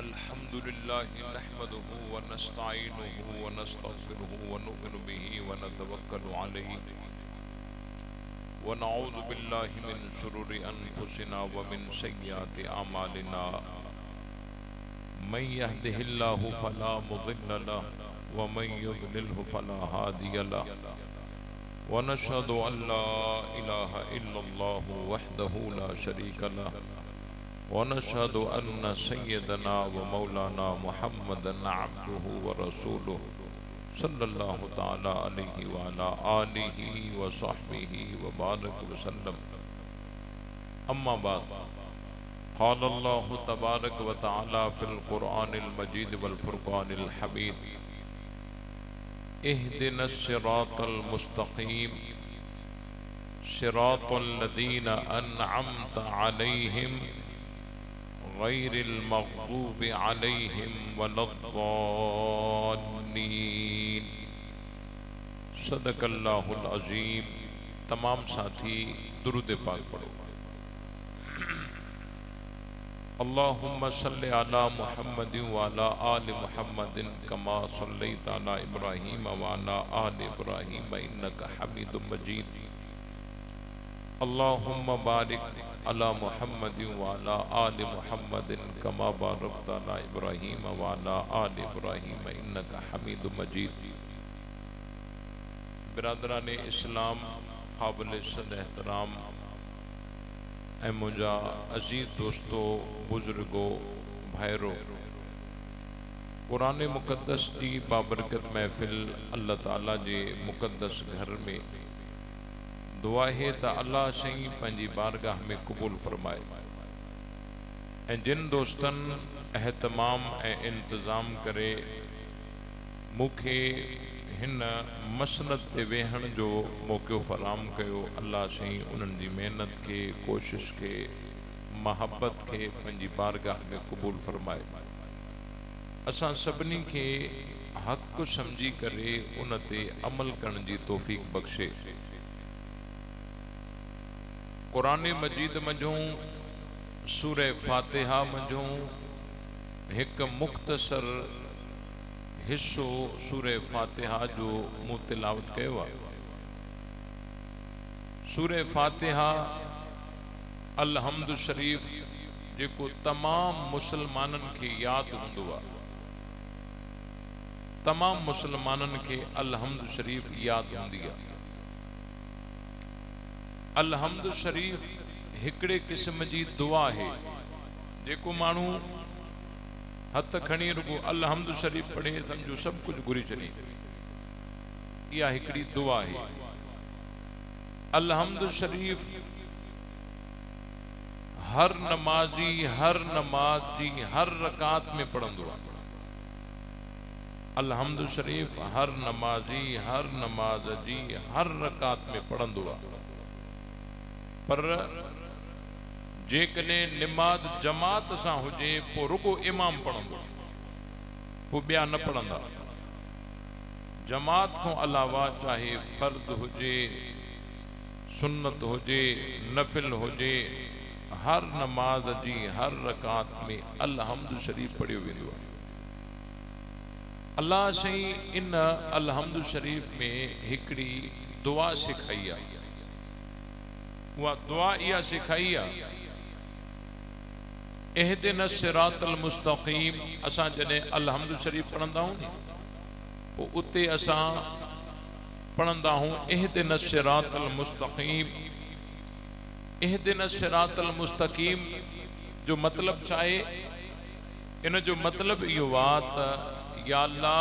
अल्हम्दुलिल्लाहि नहमदुहु व नस्तईनुहु व नस्तगफिरुहु व नुमिनु बिही व नतवक्कलु अलैहि व नऊज़ु बिल्लाहि मिन शुरूरि अनफुसिना व मिन सय्यिआति अमालिना मन यहदिहिल्लाहु फला मुदिल्ल लहु व मन युद्लिलहु फला हादिय लहु व नशहदु अल्ला इलाहा इल्लल्लाहु वहदहु ला शरीका लहु वनशहदु अन्न सय्यदना व मौलाना मुहम्मदन अब्दुहु व रसूलुहु सल्लल्लाहु तआला अलैहि व अला आलिहि व सहबिहि व बारक वसल्लम। अम्मा बाद, क़ाल अल्लाहु तबारक व तआला फ़िल क़ुरआनिल मजीद वल फ़ुरक़ानिल हमीद इहदिनस सिरातल मुस्तक़ीम सिरातल लज़ीना अनअमत अलैहिम गैरिल मग़ज़ूबि अलैहिम वलद्दाल्लीन। सदक़ल्लाहुल अज़ीम। तमाम साथी दुरूद पाक पढ़ो। अल्लाहुम्मा सल्लि अला मुहम्मदिन व अला आलि मुहम्मदिन कमा सल्लैता अला इब्राहीम व अला आलि इब्राहीम इन्नका हमीदुम मजीद। अल्लाहुम्मा बारिक अला मुहम्मदिन व अला आलि मुहम्मदिन कमा बारकता अला इब्राहीम व अला आलि इब्राहीम इन्नका हमीदुम मजीद। बिरादरान इस्लाम, काबिल सद एहतराम ऐं मुंहिंजा अज़ीज़ दोस्तों, बुज़ुर्गो, भाइरो, क़ुरान मुक़द्दस की बाबरकत महफ़िल अल्लाह ताला जे मुक़द्दस घर में दुआ है त अल्लाह सही पंहिंजी बारगाह में क़बूल फरमाए ऐं जिन दोस्तनि एहतमाम ऐं इंतज़ाम करे मूंखे हिन मसनद ते वेहण जो मौक़ो फराम कयो, अल्लाह सही उन्हनि जी महिनत के, कोशिश के, महबत के पंहिंजी बारगाह में क़बूल फरमाए। असां सभिनी खे हक़ समझी करे उन ते अमल करण जी तौफ़ीक़ बख़्शे। क़ुरान मजीद मंझों सूरह फ़ातिहा मंझों एक मुख़्तसर हिस्सो सूरह फ़ातिहा जो मूं तिलावत कयो आहे। सूरह फ़ातिहा अल-हम्द शरीफ़ जेको तमाम मुसलमानन के याद हूंदो आहे, तमाम मुसलमानन के अल-हम्द शरीफ़ याद हूंदी आहे। अल-हम्द शरीफ़ हिकड़े किस्म जी दुआ है जेको मानू हथ खणी रुगो अल-हम्द शरीफ़ पढ़े समझो सब कुछ घुरी छॾी। इहा हिकड़ी दुआ है। अल-हम्द शरीफ़ हर नमाज़ी हर नमाज जी हर रकात में पढ़ंदो आहे। अल-हम्द शरीफ़ हर नमाज़ी हर नमाज जी हर रकात में पढ़ंदो आहे। पर जेकॾहिं निमाज़ जमात सां हुजे पोइ रुगो इमाम पढ़ंदो, पोइ ॿिया न पढ़ंदा। जमात खां अलावा चाहे फ़र्ज़ हुजे, सुन्नत हुजे, नफ़िल हुजे, हर नमाज जी हर रकात में अल-हम्द शरीफ़ पढ़ियो वेंदो आहे। अल्लाह सही इन अल-हम्द शरीफ़ में हिकड़ी दुआ सिखाई आहे। उहा दुआ इहा सिखाई आहे, इहदिनस सिरातल मुस्तक़ीम। असां जॾहिं अल-हम्द शरीफ़ पढ़ंदा आहियूं पोइ उते असां पढ़ंदा आहियूं इहदिनस सिरातल मुस्तक़ीम। इहदिनस सिरातल मुस्तक़ीम जो मतलब छा आहे? इन जो मतलब इहो आहे त या अल्लाह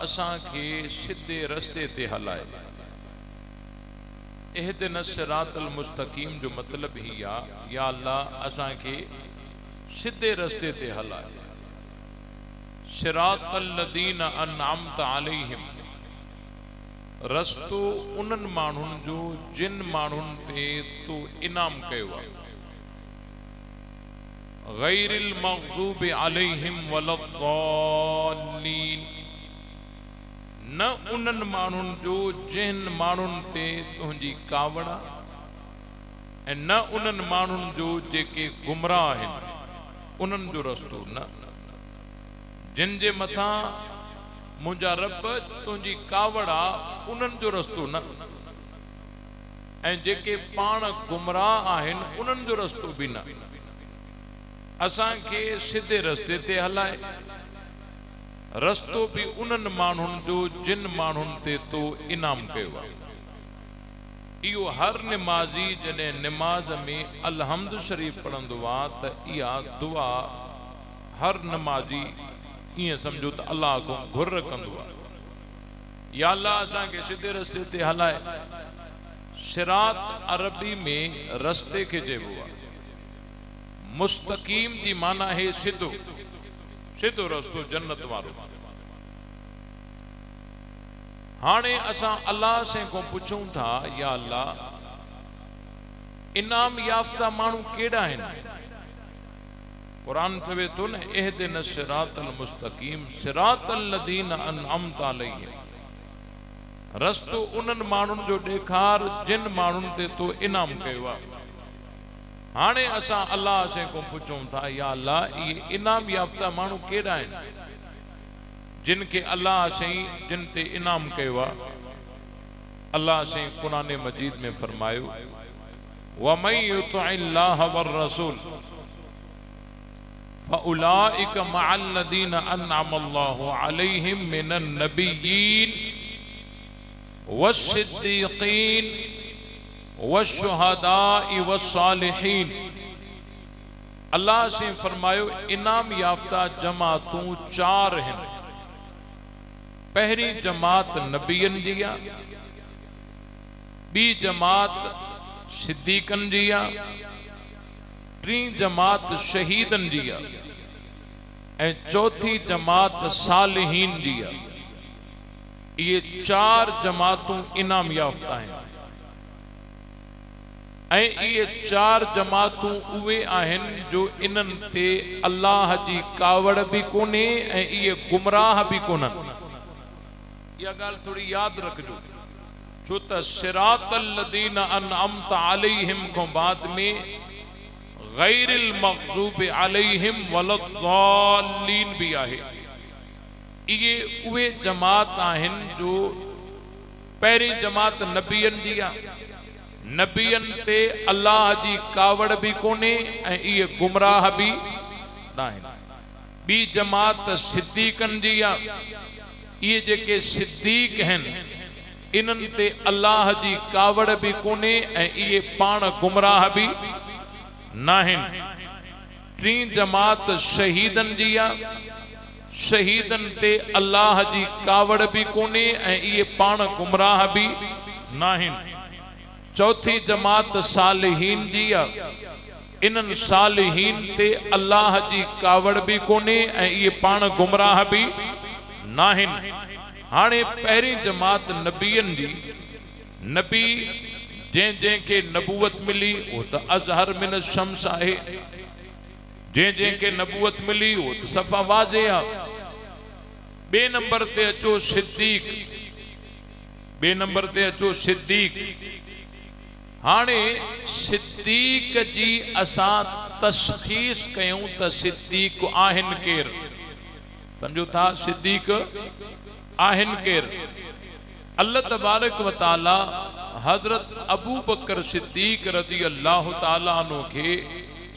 असां खे सिधे रस्ते ते हलाए। इहदिनस सिरातल मुस्तक़ीम जो मतलब ही आहे या अल्लाह असां खे सिधे रस्ते ते हलाए। सिरातल लज़ीना अनअमत अलैहिम, रस्तो उन्हनि माण्हुनि जो जिन माण्हुनि ते तो इनाम कयो आहे। गैरिल मग़ज़ूबि अलैहिम वलद्दाल्लीन, न उन्हनि माण्हुनि जो जिन माण्हुनि ते तुंहिंजी कावड़ ऐं न उन्हनि माण्हुनि जो जेके गुमराह आहिनि उन्हनि जो रस्तो न। जिन जे मथा मुंहिंजा रब तुंहिंजी कावड़ा उन्हनि जो रस्तो न, ऐं जेके पाण गुमराह आहिनि उन्हनि जो रस्तो बि न। असांखे सिधे रस्ते ते हलाए, रस्तो बि उन्हनि माण्हुनि जो जिन माण्हुनि ते तो इनाम कयो आहे। इहो हर निमाज़ी जॾहिं निमाज़ में अलहम्द शरीफ़ पढ़ंदो आहे त इहा दुआ हर निमाज़ी ईअं सम्झो त अल्लाह को घुर कंदो आहे, या अल्लाह असांखे सिधे रस्ते ते हलाए। सिरात अरबी में रस्ते खे चइबो आहे। मुस्तकीम जी माना है सिधो, सिधो रस्तो जन्नत वारो। हाणे असां अल्लाह से को पुछूं था, या अल्लाह इनाम याफ्ता माण्हू केड़ा आहिनि? कुरान चवे तो न, इहदिन सिरातल मुस्तकीम सिरातल लदीन अनअमत अलैहिम। रस्तो उन्हनि माण्हुनि जो ॾेखार जिन माण्हुनि ते तो इनाम कयो आहे। हाणे असां अल्लाह से को पुछूं था, या अल्लाह ये इनाम याफ्ता माण्हू केड़ा आहिनि जिन के अल्लाह से जिन ते इनाम कयो आहे? अल्लाह से कुरान मजीद में फरमायो, वमन युतिइल्लाह वर रसूल फउलाइक मअल लदीन अनअमल्लाहु अलैहिम मिनन नबिय्यीन वस्सिद्दीक़ीन वश्शुहदाई वस्सालिहीन। अल्लाह से फरमायो इनाम याफ्ता जमातूं चार हैं। पहली जमात नबियन जी आ, बी जमात सिद्दीकन जी आ, टी जमात शहीदन जी आ, ऐं चौथी जमात सालिहीन जी आ। ये चार जमातूं इनाम याफ्ता हैं। ऐं ये चार जमातूं उहे आहिनि जो इन्हनि ते अल्लाह जी कावड़ भी कोन्हे ऐं इहे गुमराह भी कोन्हनि। यह गाल थोड़ी याद रखजो, छो त सिरातल लदीन अनअमत अलैहिम को बाद में गैरिल मग़ज़ूब अलैहिम वलद्दालीन भी आहे। ये उहे जमात आहिनि जो पहिरीं जमात नबियन जी आ, नबियन ते अल्लाह जी कावड़ भी कोन्हे ऐं इहे गुमराह भी नाहिनि। बी जमात सिद्दीकन जी आ, ये जेके सिद्दीक हैं इन्हनि ते अल्लाह जी कावड़ भी कोन्हे ऐं इहे पाण गुमराह भी नाहिनि। टी जमात शहीदन जी आ, शहीदन ते अल्लाह जी कावड़ भी कोन्हे ऐं इहे पाण गुमराह भी नाहिनि। चौथी जमात सालिहीन जी आ, इन्हनि सालिहीन ते अल्लाह जी कावड़ भी कोन्हे ऐं इहे पाण गुमराह भी नाहिनि। हाणे पहिरीं जमात नबियन जी, नबी जंहिं के नबूवत मिली वो तो अज़हर मिन शम्स आहे, जंहिं के नबूवत मिली वो तो सफ़ा वाज़े आ। बे नंबर ते अचो सिद्दीक, बे नंबर ते अचो सिद्दीक। हाणे सिद्दीक जी असां तशख़ीस कयूं त सिद्दीक आहिनि केर, समझो था सिद्दीक आहिनि केर? अल्लाह तबारक व तआला हजरत अबू बकर सिद्दीक रज़ी अल्लाह तआला अन्हु के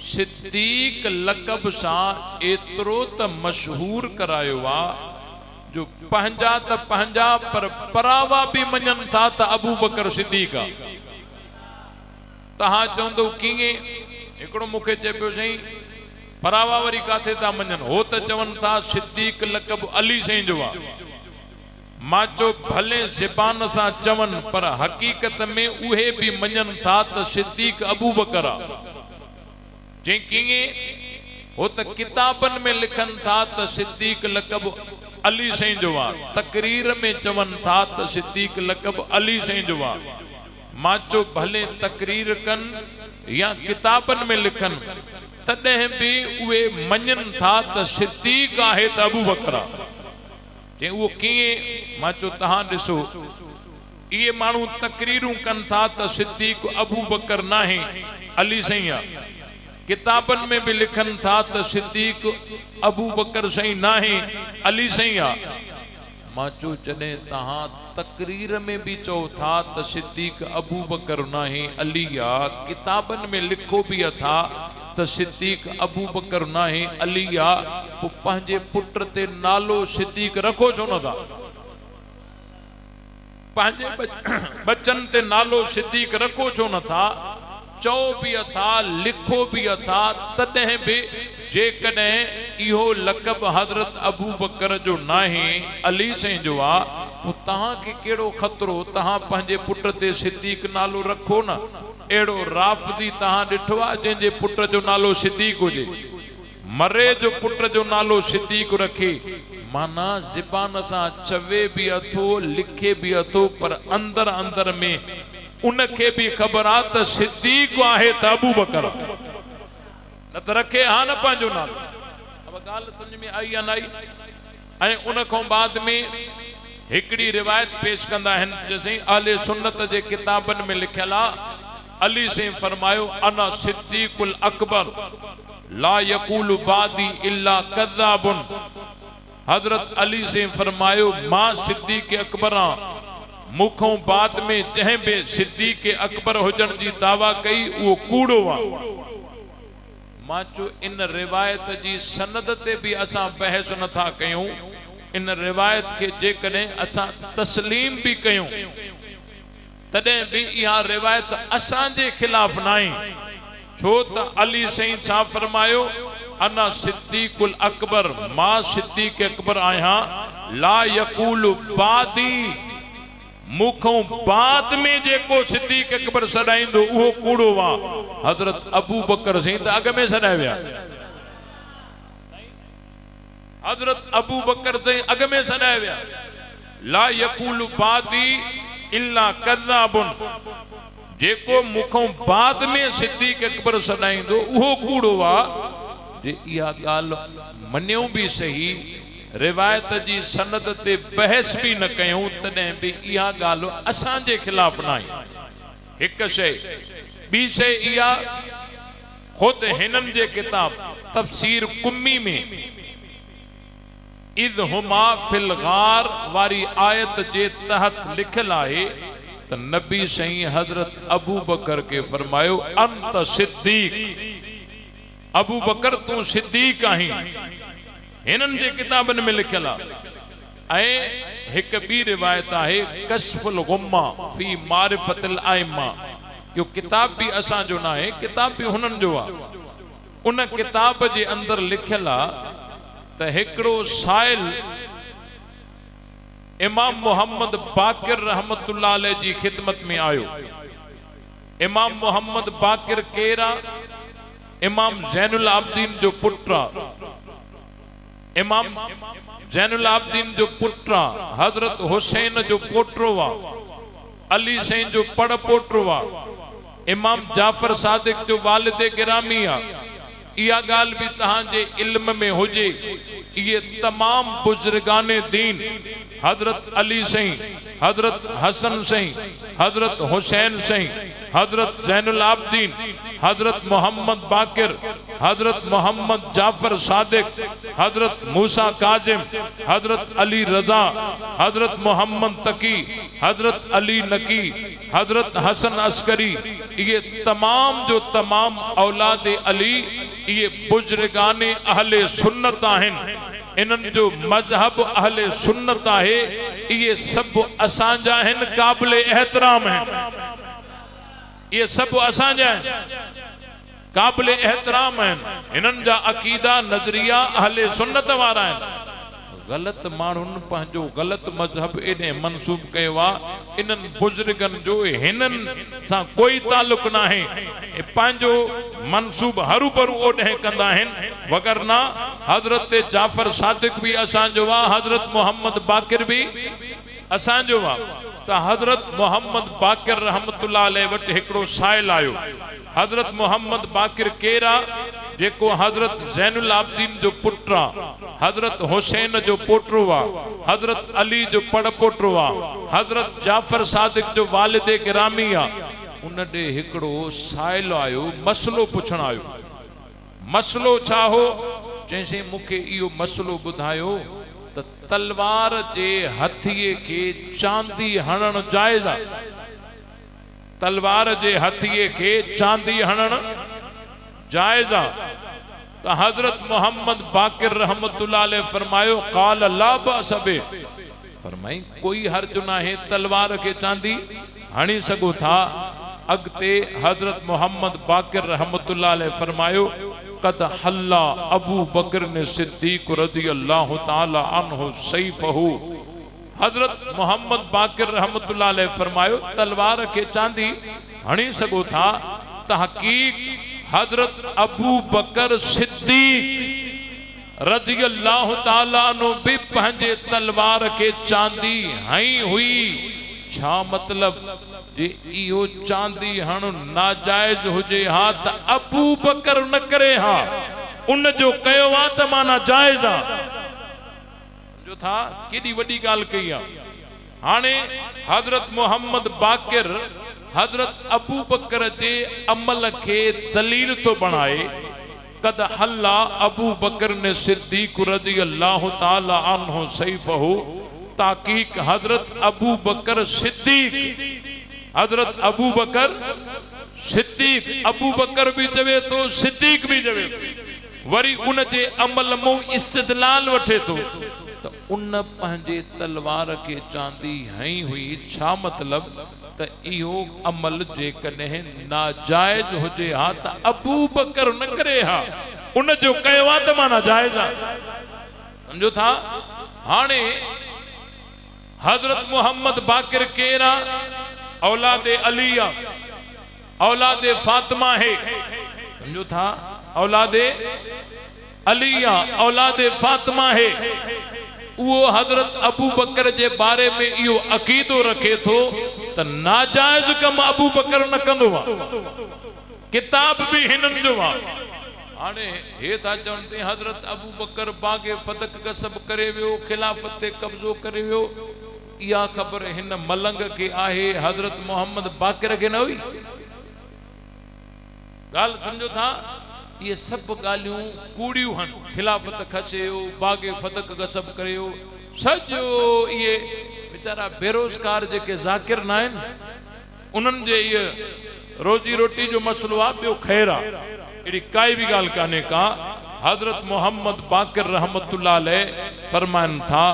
सिद्दीक लक़ब सां एतिरो त मशहूर करायो आहे जो पंहिंजा त पंहिंजा पर परावा भी मञनि था त अबू बकर सिद्दीक आहे। तहां चवंदो कीअं? हिकिड़ो मूंखे चए पियो साईं परावा वरी काथे था मञनि, हो त चवनि था सिद्दीक लक़ब अली साईं जो आहे। मां चयो भले ज़बान सां चवनि पर हक़ीक़त में उहे भी मञनि था त सिद्दीक अबू बकर आहे। जे कीअं? हो त किताबनि में लिखनि था त सिद्दीक लक़ब अली साईं जो आहे, तकरीर में चवनि था त सिद्दीक लक़ब अली साईं जो आहे। मां चयो भले तकरीर कनि या किताबनि में लिखनि, तॾहिं भी उहे मञनि था त सिद्दीक आहे त अबू बकर आहे। जे उहो कीअं? मां चयो तहां ॾिसो, इहे माण्हू तकरीरूं कनि था त सिद्दीक अबू बकर नाहे अली साईं आहे। किताबन में भी लिखन था तो सिद्दीक अबू बकर सही ना है अली सही आ। मां चो जॾहिं तहां तकरीर में भी चो था तो सिद्दीक अबू बकर ना है अली आ, किताबन में लिखो भी था तो सिद्दीक अबू बकर ना है अली आ, पोइ पंहिंजे पुट ते नालो सिद्दीक रखो छो न था? पंहिंजे बच्चन ते नालो सिद्दीक रखो छो न था? चो भी था लिखो भी था, तॾहिं भी जेकॾहिं इहो लक़ब हज़रत अबू बकर जो ना है अली से जो आ, पोइ तहांखे कहिड़ो ख़तरो? तहां पंहिंजे पुट ते सिद्दीक नालो रखो न। एड़ो राफ़दी तहां ॾिठो आहे जंहिंजे पुट जो नालो सिद्दीक हुजे? मरे जो पुट जो नालो सिद्दीक रखे, माना ज़बान सां चवे भी अथो लिखे भी अथो, पर अंदर अंदर में उनखे भी ख़बर आ त सिद्दीक आहे त अबू बकर न त रखे हा न पंहिंजो नालो। अब ॻाल्हि सम्झ में आई या न आई? ऐं उन खां बाद में हिकिड़ी रिवायत पेश कंदा आहिनि, जैसे अहले सुन्नत जे किताबनि में लिखियल आहे, अली से फरमायो अना सिद्दीकुल अकबर ला यकूलु बादी इल्ला कज़्ज़ाबुन। हजरत अली से फरमायो मां सिद्दीक अकबर आ, मुखों बाद में जंहिं बि सिद्दीक अकबर हुजण जी दावा कई उहो कूड़ो आ। मां चो इन रिवायत जी सनद ते भी असां बहस नथा कयूं, इन रिवायत के जेकॾहिं असां तस्लीम भी कयूं तॾहिं भी इहा रिवायत असांजे खिलाफ न आहे। छो त अली सही छा फरमायो, अना सिद्दीकुल अकबर, मां सिद्दीक अकबर आहियां, ला यकूलु बादी, मुखों बाद में जेको सिद्दीक अकबर सॾाईंदो उहो कूड़ो आ। हजरत अबू बकर सही त अॻ में सॾाए विया, हजरत अबू बकर सही अॻ में सॾाए विया। ला यकूलु बादी इल्ला कज़्ज़ाबुन, जेको मुखों बाद में सिद्दीक अकबर सॾाईंदो उहो कूड़ो आ। जे इहा ॻाल्हि मञियो भी सही, रिवायत जी सनद ते बहस भी न कयूं, तॾहिं भी इहा ॻाल्हि असांजे खिलाफ न आहे। हिकु शइ, ॿी शइ इहा, खुद हिननि जे किताब तफसीर कुम्मी में इद हुमा फिल गार वारी आयत जे तहत लिखल आहे त नबी सही हजरत अबू बकर के फरमायो अंत सिद्दीक, अबू बकर तू सिद्दीक आहीं। हिननि जे किताबनि में लिखल आहे। ऐं हिकु ॿी रिवायत आहे कश्फुल गुम्मा फी मारिफतिल आइम्मा, यो किताब भी असांजो न आहे, किताब भी हुननि जो आहे। उन किताब जे अंदर लिखल आहे त हिकिड़ो साइल इमाम मोहम्मद बाकिर रहमतुल्लाह अलैह जी खिदमत में आयो। इमाम मोहम्मद बाकिर केरा? इमाम ज़ैनुल आबदीन जो पुत्र, इमाम ज़ैनुल आबदीन जो पुत्र, हजरत हुसैन जो पोटरो वा, अली सैन जो पड़ पोटरो वा, इमाम जाफर सादिक जो वालिद गिरामी आ। इहा ॻाल्हि भी तहांजे इल्म में हुजे, ये तमाम बुजुर्गाने दीन हजरत अली सही, हजरत हसन सही, हजरत हुसैन सही, हजरत ज़ैनुल आबदीन, हजरत मोहम्मद बाकिर, हजरत मोहम्मद जाफर सादिक, हजरत मूसा काजिम, हजरत अली रजा, हजरत मोहम्मद तकी, हजरत अली नकी, हजरत हसन अस्करी, ये तमाम जो तमाम औलाद अली, ये बुजुर्गाने अहले सुन्नत आहिनि। इन्हनि जो मजहब अहले सुन्नत आहे। ये सब असांजा आहिनि, काबिल एहतराम आहिनि। ये सब असांजा आहिनि, काबिल एहतराम आहिनि। इन्हनि जा अकीदा नजरिया अहले सुन्नत वारा आहिनि। गलत माण्हुनि पंहिंजो गलत मजहब एॾे मनसूब कयो आहे। इन्हनि बुजुर्गनि जो हिननि सां कोई तालुक न आहे, पंहिंजो मनसूब हरू भरू ओॾे कंदा आहिनि। वगरना हजरत जाफर सादिक भी असांजो आहे, हजरत मोहम्मद बाकिर भी असांजो आहे। त हजरत मोहम्मद बाकिर रहमतुल्लाह अलैह वटि हिकिड़ो साइल आयो। हजरत मोहम्मद बाकिर केरा? जेको हजरत ज़ैनुल आबदीन जो पुत्र आ, हजरत हुसैन जो पोटरो आ, हजरत अली जो पड़ पोटरो आ, हजरत जाफर सादिक जो वालिद गिरामी आ। उन ॾे हिकिड़ो साइल आयो, मसलो पुछण आयो। मसलो छा हो? चैसे मुखे इहो मसलो ॿुधायो त तलवार जे हथीअ खे चांदी हणण जाइज़ आहे? तलवार जे हथीअ खे चांदी हणण जाइज़ आहे? तो हजरत मोहम्मद बाकिर रहमतुल्लाह अलैह फरमायो काल ला बअस बि, फरमाई कोई हर्ज नाहे, तलवार के चांदी हणी सगो था। अगते हजरत मोहम्मद बाकिर रहमतुल्लाह अलैह फरमायो कद हल्ला अबू बकर ने सिद्दीक रज़ी अल्लाह ताला अन्हु सैफहु। हजरत मोहम्मद बाकिर रहमतुल्लाह अलैह फरमायो तलवार के चांदी हणी सगो था। तहकीक हजरत अबू बकर सिद्दीक रज़ी अल्लाह ताला अन्हु भी पंहिंजे तलवार के चांदी हई हुई। छा मतलब जे इहो चांदी हण नाजायज हुजे हा त अबू बकर न करे हा, उन जो कयो आ त माना जायज आ। जो था केडी वडी गाल कई आ। हाने हजरत मोहम्मद बाकिर हजरत अबू बकर जे अमल के दलील तो बनाए। कद हल्ला अबू बकर ने सिद्दीक रज़ी अल्लाह ताला अन्हु सैफहु। ताकीक हजरत अबू बकर सिद्दीक, हजरत अबू बकर सिद्दीक, अबू बकर भी चवे तो सिद्दीक भी चवे, वरी उन जे अमल मो इस्तिदलाल वठे तो उन पंहिंजे तलवार के चांदी हई हुई। छा मतलब त इहो अमल जे कने नाजायज हुजे हा त अबू बकर न करे हा, उन जो कयो आ त माना जायज आ। समझो था? हाने हजरत मोहम्मद बाकिर केरा औलादे अलिया, औलादे फातिमा है। समझो था? औलादे अलिया, औलादे फातिमा है। वो हजरत अबू बकर जे बारे में इहो अकीदो रखे थो त नाजायज कम अबू बकर न कंदो आ। किताब भी हिनन जो आ। हाने हे था चवण ते हजरत अबू बकर बागे फतक कसब करे वियो, खिलाफत ते कब्जो करे वियो। इहा खबर हिन मलंग के आहे, हजरत मोहम्मद बाकिर के न हुई। गाल समझो था? ये सब गालियों कूड़ियों हन। खिलाफत खसियो, बागे फतक गसब करियो, सजो ये बेचारा बेरोजगार जेके जाकिर ना आहिनि उन्हनि जे ये रोजी रोटी जो मसलो आ, ॿियो ख़ैर आ। अहिड़ी काई भी गाल काने का। हजरत मोहम्मद बाकिर रहमतुल्लाह अलैह फरमाइन था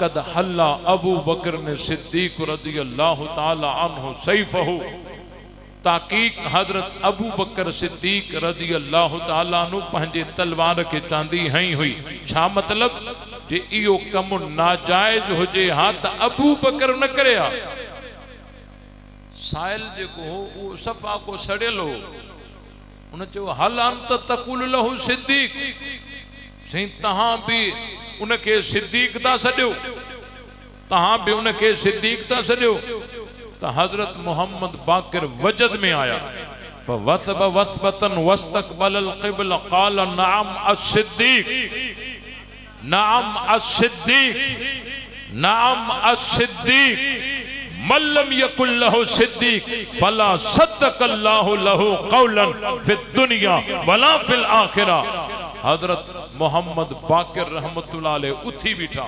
कद हल्ला अबू बकर ने सिद्दीक रज़ी अल्लाह ताला अन्हु सैफहु। ताकीक हजरत अबू बकर सिद्दीक रज़ी अल्लाह ताला अन्हु पंहिंजे तलवार के चांदी हई हुई। छा मतलब जे इहो कम नाजायज हुजे हा त अबू बकर न करे हा। साइल जेको हो वो सफ़ा को सड़ियल हो। उन चयो हल अंत तकुल लहू सिद्दीक, सही तहां भी उनके सिद्दीक ता सॾियो, तहां भी उनके सिद्दीक ता सॾियो। तो हजरत मोहम्मद बाकिर वजद में आया। फवसब वसबतन वस्तकबल क़िबला क़ाल नअम अस्सिद्दीक, नअम अस्सिद्दीक, नअम अस्सिद्दीक, मल्लम यकुल लहु सिद्दीक फला सद्दक़ल्लाहु लहु क़ौलन फिद दुनिया वला फिल आखिरा। हजरत मोहम्मद बाकिर रहमतुल्लाह अलैह उठी बीठा,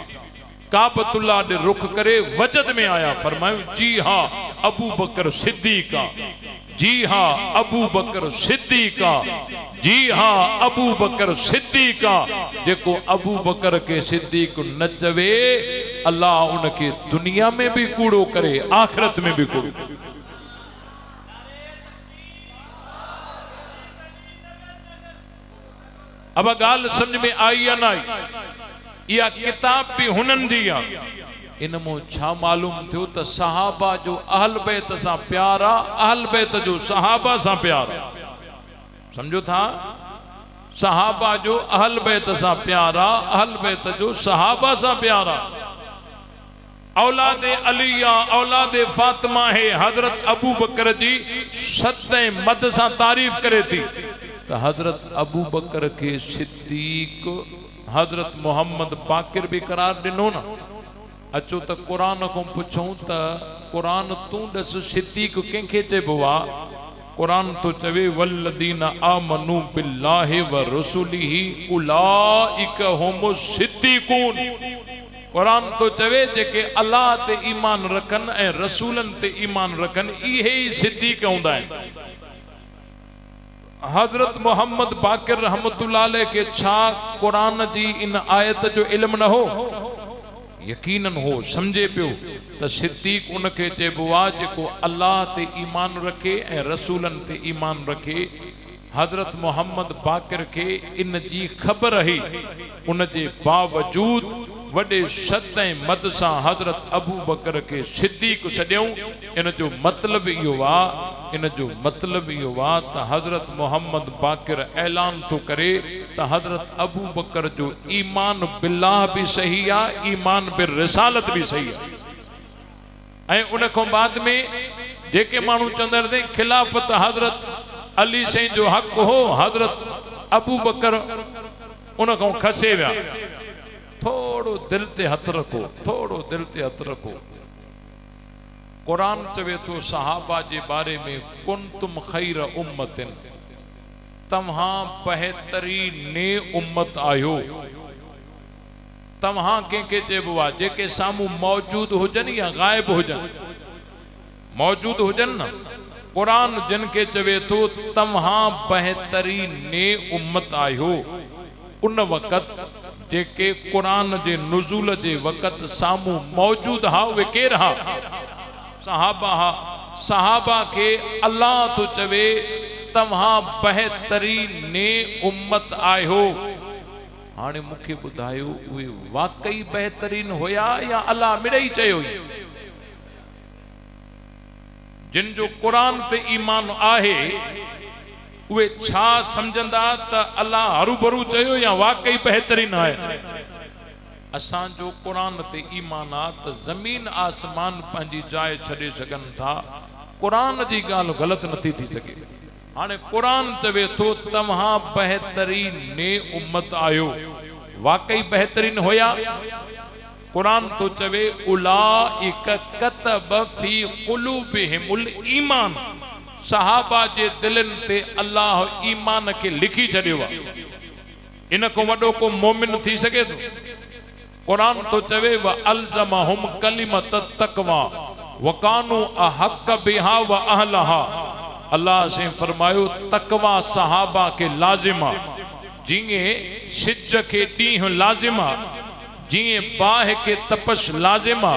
काबतुल्लाह ने रुख करे वजद में आया। फरमायो जी हाँ अबू बकर सिद्दीका, जी हाँ अबू बकर सिद्दीका, जी हाँ अबू बकर सिद्दीका। जेको अबू बकर के सिद्दीक न चवे अल्लाह उनके दुनिया में भी कूड़ो करे, आखिरत में भी कूड़ो। अब गाल समझ में आई या ना आई? या किताब भी हुनन जी आ। इन मो छा मालूम थियो त सहाबा जो अहल बैत सां प्यारा, अहल बैत जो सहाबा सां प्यारा। समझो था? सहाबा जो अहल बैत सां प्यारा, अहल बैत जो सहाबा सां प्यारा। औलादे अलिया, औलादे फातिमा है। हजरत अबू बकर जी सत्ते मद सां तारीफ करे थी। तो हजरत अबू बकर के सिद्दीक हजरत मोहम्मद बाकिर भी करार दिनो ना। अचो त कुरान को पुछूं त कुरान तू दस सिद्दीक कंखे चइबो आ? कुरान तो चवे वल्लदीना आमनू बिल्लाहि व रसूलिही उलाइका हुमुस सिद्दीकून। कुरान तो चवे जेके अल्लाह ते ईमान रखन ए रसूलन ते ईमान रखन इहे ही सिद्दीक हुंदा है। हजरत मोहम्मद बाकिर रहमतुल्लाह अलैह के छा कुरान जी इन आयत जो इल्म न हो, यकीनन हो समझे पियो त सिद्दीक उनके चइबो आहे जेको अल्लाह ते ईमान रखे ऐं रसूलन ते ईमान रखे। हजरत मोहम्मद बाकिर के इन जी ख़बर हुई, उन जे बावजूद वडे सद ऐं मद सां हजरत अबू बकर के सिद्दीक सॾियऊं। इन जो मतलब इहो आहे, इन जो मतलब इहो आहे त हजरत मोहम्मद बाकिर ऐलान तो करे त हजरत अबू बकर जो ईमान बिल्लाह भी सही आहे, ईमान बिर रिसालत भी सही आहे। ऐं उन खां बाद में जेके माण्हू चवंदा आहिनि खिलाफ़त हजरत अली साईं जो हक़ हो, हजरत अबू बकर उन खां खसे विया। थोड़ो दिल ते हथ रखो, थोड़ो दिल ते हथ रखो। कुरान चवे तो सहाबा जे बारे में कुंतुम खैर उम्मतिन, तव्हां बहितरीने उम्मत आयो। तव्हां कंहिंखे चइबो आहे जेके साम्हूं मौजूद हुजनि या गायब हुजनि, मौजूद हुजनि न। कुरान जिन के चवे तो तव्हां बहितरीने उम्मत आयो। उन वक़्त जेके कुरान जे नुज़ूल जे वक़्त साम्हूं मौजूद हा उहे केर हा? सहाबा हा। सहाबा के अल्लाह तो चवे तव्हां बहितरीने उम्मत आयो। हाणे मूंखे ॿुधायो उहे वाकई बहितरीन हुया या अल्लाह मिड़ई चयो? जिन जो कुरान ते ईमान आहे उहे छा समझंदा त अल्लाह हरूभरू चयो या वाकई बहितरीन आहे? असांजो कुरान ते ईमान आहे त ज़मीन आसमान पंहिंजी जाइ छॾे सघनि था, कुरान जी ॻाल्हि ग़लति नथी थी सघे। हाणे कुरान चवे थो तव्हां बहितरीने उम्मत आयो, वाकई बहितरीन हुया? कुरान तो चवे उलाइक कतब फी कुलूबिहिमुल ईमान, सहाबा जे दिलनि ते अल्लाह ईमान के लिखी छॾियो आहे। इन को वॾो को मोमिन थी सघे थो? कुरान तो चवे व अलज़महुम कलिमत तक़वा व कानू अहक़ बिहा व अहलहा। अल्लाह से फरमायो तक़वा सहाबा के लाजिमा, जीअं सिज के ॾींहुं लाजिमा, जीअं बाह के तपश लाजिमा,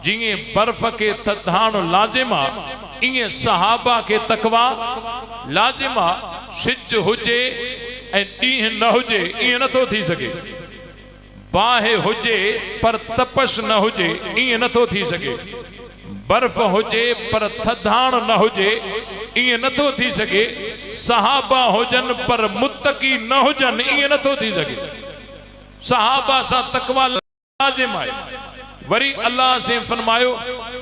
जीअं बर्फ के थधाण लाजिमा, इएं सहाबा के तक़वा लाजिमा। सिज हुजे ऐं ॾींहुं न हुजे ईअं नथो थी सघे। बाह हुजे पर तपश न हुजे ईअं नथो थी सघे। बर्फ हुजे पर थधाण न हुजे ईअं नथो थी सघे। सहाबा हुजन पर मुत्तकी न हुजन ईअं नथो थी सघे। सहाबा सां तक़वा लाजिम आहे। वरी अल्लाह से फरमायो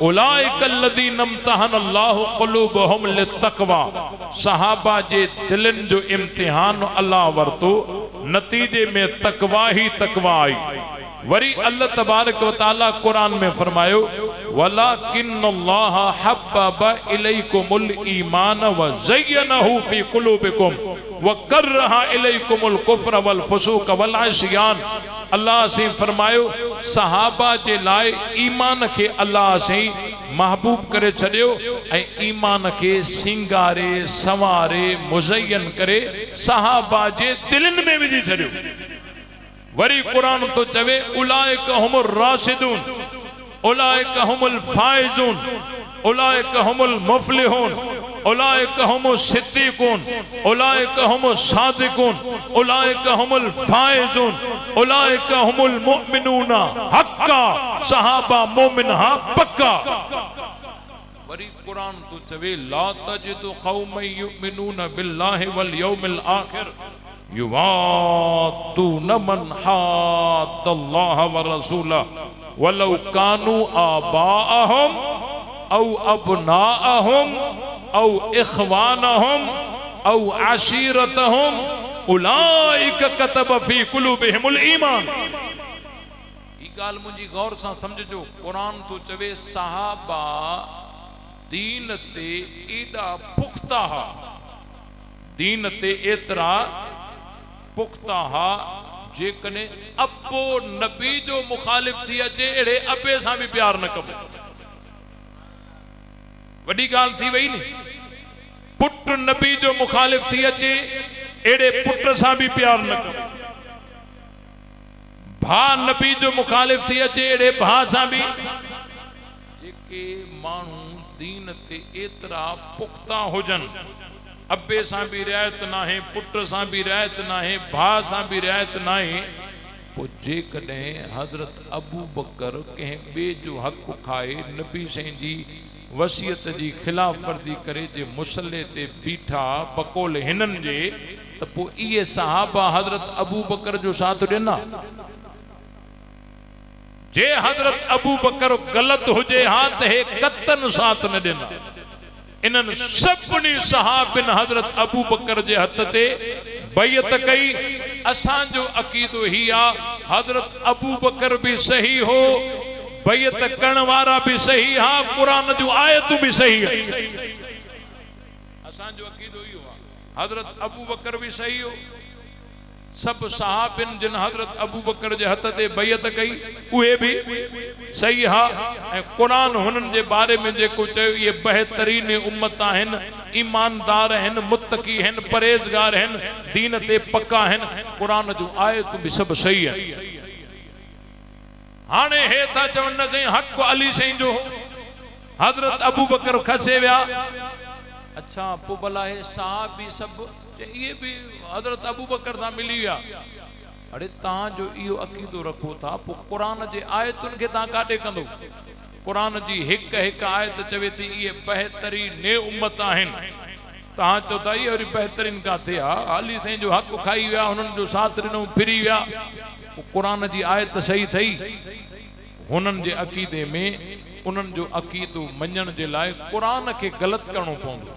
उलाइकल्लज़ीना इम्तहनल्लाहु क़ुलूबहुम लित्तक़वा, सहाबा जे दिलनि जो इम्तिहान अल्लाह वरतो, नतीजे में तक़वा ही तक़वा आई। वरी अल्लाह तबारक व तआला कुरान में फरमायो वलाकिन्नल्लाह हब्बब इलैकुमुल ईमान व ज़य्यनहु फी कुलूबिकुम व करहा इलैकुमुल कुफ्र वल फुसूक वल इस्यान। अल्लाह से फरमायो सहाबा जे लाए ईमान के अल्लाह से महबूब करे छड़ियो ऐं ईमान के सिंगारे संवारे मुज़य्यन करे सहाबा जे दिलनि में विझी छड़ियो। वरी कुरान तो चवे उलाइक हुमुर राशिदून उलाइक हुमुल फाइजून उलाइक हुमुल मुफलिहून उलाइक हुमुस सिद्दीकून उलाइक हुमुस सादिकून उलाइक हुमुल फाइजून उलाइक हुमुल मुमिनून हक्का, सहाबा मोमिन हा पक्का। वरी कुरान तो चवे ला तजिदु कौमन युमिनून बिल्लाहि वल यौमिल आखिर युवातून मन हाद्दल्लाह व रसूलहु वलौ कानू आबाअहुम औ अबनाअहुम औ इख्वानहुम औ अशीरतहुम उलाइक कतब फी कुलूबिहिमुल ईमान। ई गाल मुंजी गौर सां समझजो। कुरान तो चवे सहाबा दीन ते एडा पुख्ता पुख्ता हा, दीन ते एतरा पुख्ता हा जेकने अबो नबी जो मुखालिफ थी अचे एड़े अबे सां भी प्यार न कबो। वडी गाल थी वही नी, पुट नबी जो मुखालिफ थी अचे एड़े पुट सां भी प्यार न कबो। भा नबी जो मुखालिफ थी अचे एड़े भा सां भी। जेके मानू दीन ते एतरा पुख्ता हुजन, अबे सां भी रियायत नाहे, पुट सां भी रियायत नाहे, भा सां भी रियायत नाहे, पो जेकॾहिं हज़रत अबू बकर कंहिं ॿिए जो हक़ खाए नबी साईं जी वसियत जी खिलाफ वर्जी करे जे मुसले ते बीठा बकोल हिननि जे, त पो इहे सहाबा हज़रत अबू बकर जो साथ ॾिना। जे हज़रत अबू बकर गलत हुजे हा त हे कतन साथ न ॾिना। इन्हनि सभिनी सहाबिन हज़रत अबू बकर जे हथ ते बैयत कई। असांजो अकीदो ही आ हज़रत अबू बकर भी सही हो, बैयत करण वारा भी सही हा, कुरान जो आयतूं भी सही है। असांजो अकीदो ही हो हज़रत अबू बकर भी सही हो, सब सहाबिन जिन हज़रत अबू बकर जे हथ ते बैयत कई उहे भी सही हा। ऐं कुरान हुननि जे बारे में जेको चयो ये बेहतरीन उम्मत आहिनि, ईमानदार आहिनि, मुत्तकी आहिनि, परहेज़गार आहिनि, दीन ते पक्का आहिनि, कुरान जो आयतूं भी सब सही है। हाणे हे था चवनि न साईं हक़ अली साईं जो हो, हज़रत अबू बकर खसे विया। अच्छा पोइ भला हे सहाबी सब ये भी हज़रत अबू बकर सां मिली विया। अरे तव्हां जो इहो अक़ीदो रखो था, पोइ कुरान जे आयतुनि खे तव्हां काॾे कंदो? कुरान जी हिक हिक आयत चवे थी इहे बहितरीन उम्मत आहिनि, तव्हां चओ था इहे वरी बहितरीन काथे आहे? अली साईं जो हक़ खाई विया, हुननि जो साथ ॾिनो, फिरी विया। कुरान जी आयत सही थई। हुननि जे अक़ीदे में उन्हनि जो अक़ीदो मञण जे लाइ कुरान खे ग़लति करणो पवंदो।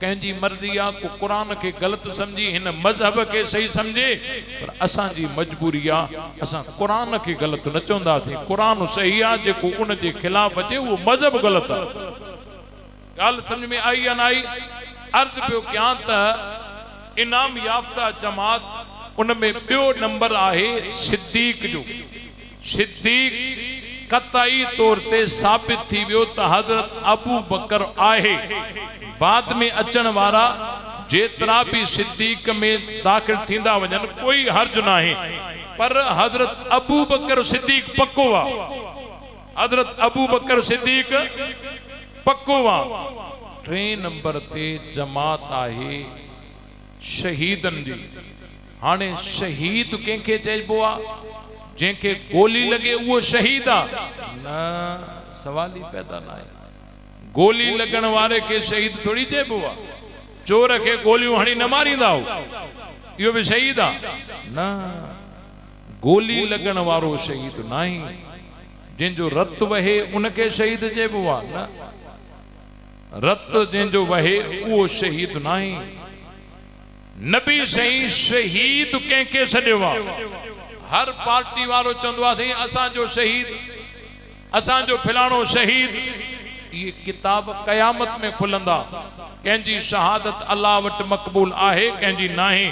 कंहिंजी मर्ज़ी आहे, को कुरान खे ग़लति सम्झी हिन मज़हब खे सही सम्झे, पर असांजी मजबूरी आहे असां कुरान खे ग़लति न चवंदासीं। कुरान सही आहे, जेको उन जे ख़िलाफ़ अचे उहो मज़हब ग़लति आहे। ॻाल्हि सम्झ में आई या न आई? अर्ज़ पियो कयां त इनाम याफ़्ता जमात उन में ॿियो नंबर आहे सिद्दीक़ जो। सिद्दीक़ कतई तौर ते साबित थी वियो त हज़रत अबू बकर आहे। बाद में अचण वारा जेतरा भी सिद्दीक़ में दाखिल थींदा वञनि कोई हर्ज नाहे, पर हज़रत अबू बकर सिद्दीक़ पक्को आहे। हज़रत अबू बकर सिद्दीक़ पक्को आहे। 3 नंबर ते जमात आहे शहीदन जी। हाणे शहीद कंहिंखे चइबो आहे? जंहिंखे गोली लगे वो शहीद आ? न, सवाल ही पैदा ना है। गोली लगन वारे के शहीद थोड़ी चइबो आ। चोर के गोलियों हणी न मारींदा हो, इहो भी शहीद आ? न, गोली लगन वारो शहीद नहीं। जिनजो रत वहे उनके शहीद चइबो आ? न, रत जिनजो वहे वो शहीद नहीं। नबी सही शहीद कंहिंखे सॾियो आहे? हर पार्टी वारो चवंदो आहे असांजो शहीद, असांजो फिलाणो शहीद। ये किताब कयामत में खुलंदा। कंहिंजी शहादत अल्लाह वटि मक़बूल आहे, कंहिंजी नाहे,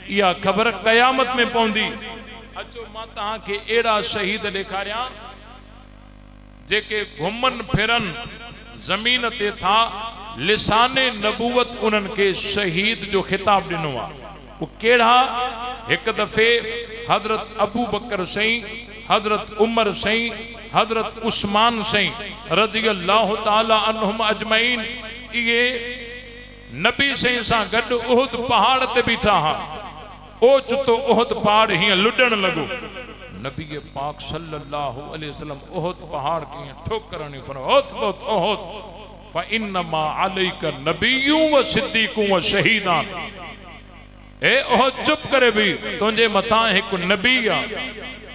इहा ख़बर कयामत में पवंदी। अचो मां तव्हांखे अहिड़ा शहीद ॾेखारियां जेके घुमन फिरन ज़मीन ते था, लिसाने नबूवत उन्हनि खे शहीद जो खिताब ॾिनो आहे। वो केड़ा? एक दफे हज़रत अबू बकर सही, हज़रत उमर सही, हज़रत उस्मान सही रज़ियल्लाहु ताला अन्हुम अजमईन ये नबी सही सां गॾु उहद पहाड़ ते बीठा हा। ओचितो उहद पहाड़ हीअं लुॾण लॻो। नबी पाक सल्लल्लाहु अलैहि वसल्लम उहद पहाड़ खे ठोकर हणी फरमायो उस्बत उहद फइन्नमा अलैका नबिय्युं व सिद्दीक़ुं व शहीदान। ए ओह चुप करे भी, तुझे मथा एक नबी आ,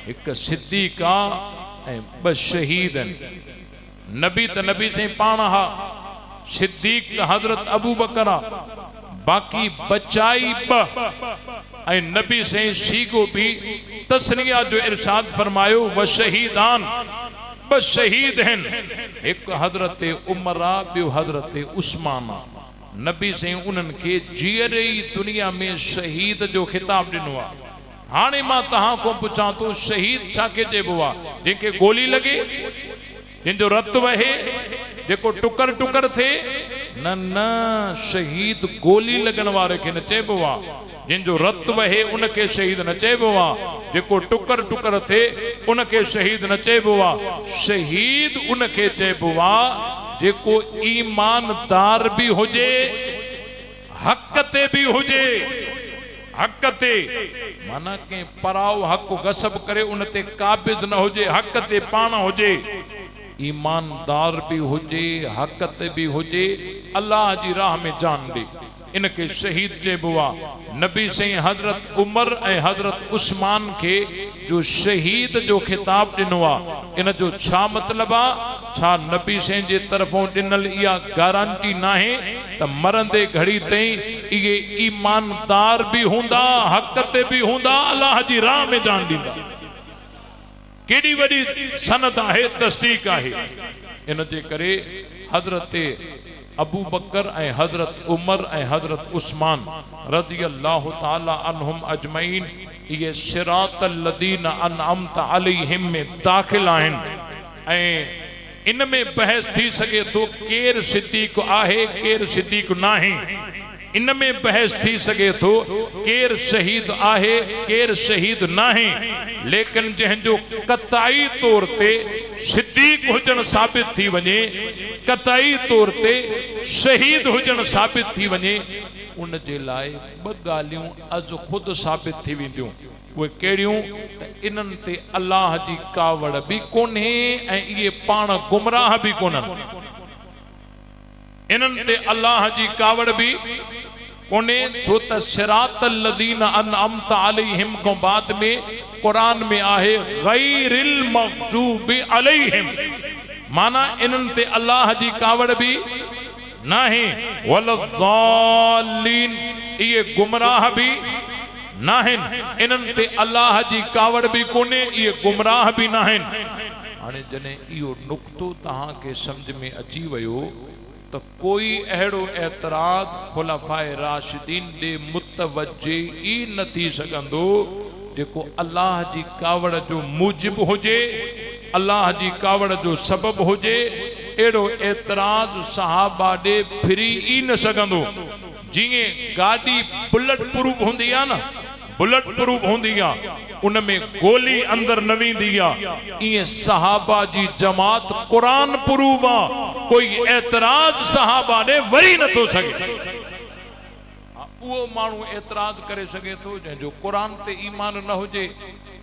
एक सिद्दीक़ आ ऐं 2 शहीद आहिनि। नबी त नबी से पाण हा, सिद्दीक़ त हज़रत अबू बकर आ, बाक़ी बचाई 2 ऐं नबी से सीगो भी तस्निया जो इरशाद फरमायो व शहीदान, 2 शहीद आहिनि। एक हज़रत उमर आ, ॿियो हज़रत उस्मान आ। नबी से उन्हनि खे जीअरे ई दुनिया में शहीद जो खिताब ॾिनो आहे। हाणे मां तहां को पुछां तो शहीद छा के चइबो आहे? जंहिंखे गोली लगे, जिंजो रत वहे, जेको टुकर टुकर थे? न न, शहीद गोली लगन वारे खे न चइबो आहे। जिंजो रत वहे उनके शहीद न चइबो आहे। जेको टुकर टुकर थे उनके शहीद न चइबो आहे। शहीद उनके चइबो आहे जेको ईमानदार भी हुजे, हक ते भी हुजे। हक ते माना के पराओ हक गसब करे उन ते काबिज न हुजे, हक ते पाण हुजे। ईमानदार भी हुजे, हक ते भी हुजे, अल्लाह जी राह में जान दे, इनके शहीद चइबो आहे। नबी से हजरत उमर ऐं हजरत उस्मान के जो शहीद जो खिताब ॾिनो आहे, इन जो छा मतलब आहे? छा नबी से जे तरफों ॾिनल इहा गारंटी नाहे त मरंदे घड़ी ताईं इहे ईमानदार भी हूंदा, हक ते भी हूंदा, अल्लाह जी राह में जान ॾींदा? केडी वडी सनद आहे, तस्दीक आहे। इन जे करे हजरत अबू बकर ऐं हजरत उमर ऐं हजरत उस्मान रज़ी अल्लाह ताला अन्हुम अजमईन ये सिरातल लदीना अनअमत अलैहिम में दाखिल आहिनि। ऐं इन में बहस थी सके तो केर सिद्दीक आहे, केर सिद्दीक नाहे। इन में बहस थी सके तो केर शहीद आहे, केर शहीद नाहे। लेकिन जंहिंजो कताई तौर ते सिद्दीक हुजन साबित थी वञे, कताई तौर ते शहीद हुजन साबित थी वञे, उन जे लाइ ॿ ॻाल्हियूं अज खुद साबित थी वेंदियूं। उहे कहिड़ियूं? त इन्हनि ते अल्लाह जी कावड़ भी कोन्हे ऐं इहे पाण गुमराह भी कोन्हनि। इन्हनि ते अल्लाह जी कावड़ भी कोने, छो त सिरातल लदीना अनअमत अलैहिम को बाद में कुरान में आहे गैरिल मग़ज़ूबि अलैहिम, माना इन्हनि ते अल्लाह जी कावड़ भी नाहे। वलज़ालिन, ये गुमराह भी नाहिन। इन्हनि ते अल्लाह जी कावड़ भी कोने, ये गुमराह भी नाहिन। हाणे जने इहो नुक्तो तहां के समझ में अची वयो तो कोई अहिड़ो एतराज खुलफाए राशिदीन दे मुतवज्जे ई न थी सघंदो जेको अल्लाह जी कावड़ जो मूजिब हुजे, अल्लाह जी कावड़ जो सबब हुजे। एड़ो एतराज सहाबा दे फिरी ई न सघंदो। जीअं गाड़ी बुलेट प्रूफ हुंदी आ न, बुलेट प्रूफ हुंदी आ, उनमें गोली अंदर न वेंदी आ, इए सहाबा जी जमात कुरान प्रूफ आ। कोई एतराज सहाबा ने वरी न तो सके। वो मानू एतराज करे सके तो जो कुरान ते ईमान न हुजे,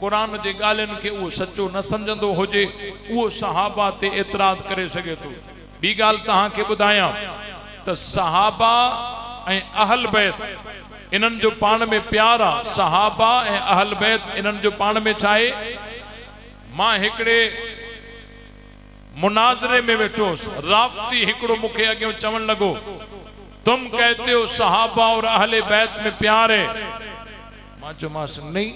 कुरान जे गालिन के वो सच्चो न समझंदो हुजे, वो सहाबा ते एतराज करे सके तो। बी गाल तहां के बुधाया त सहाबा ऐं अहल बैत इन्हनि जो पाण में प्यार आ। सहाबा ऐं अहल बैत इन्हनि जो पाण में छाए? मां हिकड़े मुनाजरे में वेठोस, राफ्ती हिकड़ो मुखे अगे चवण लगो, तुम कहते हो सहाबा और अहले बैत में प्यार है। मां चुमास नहीं,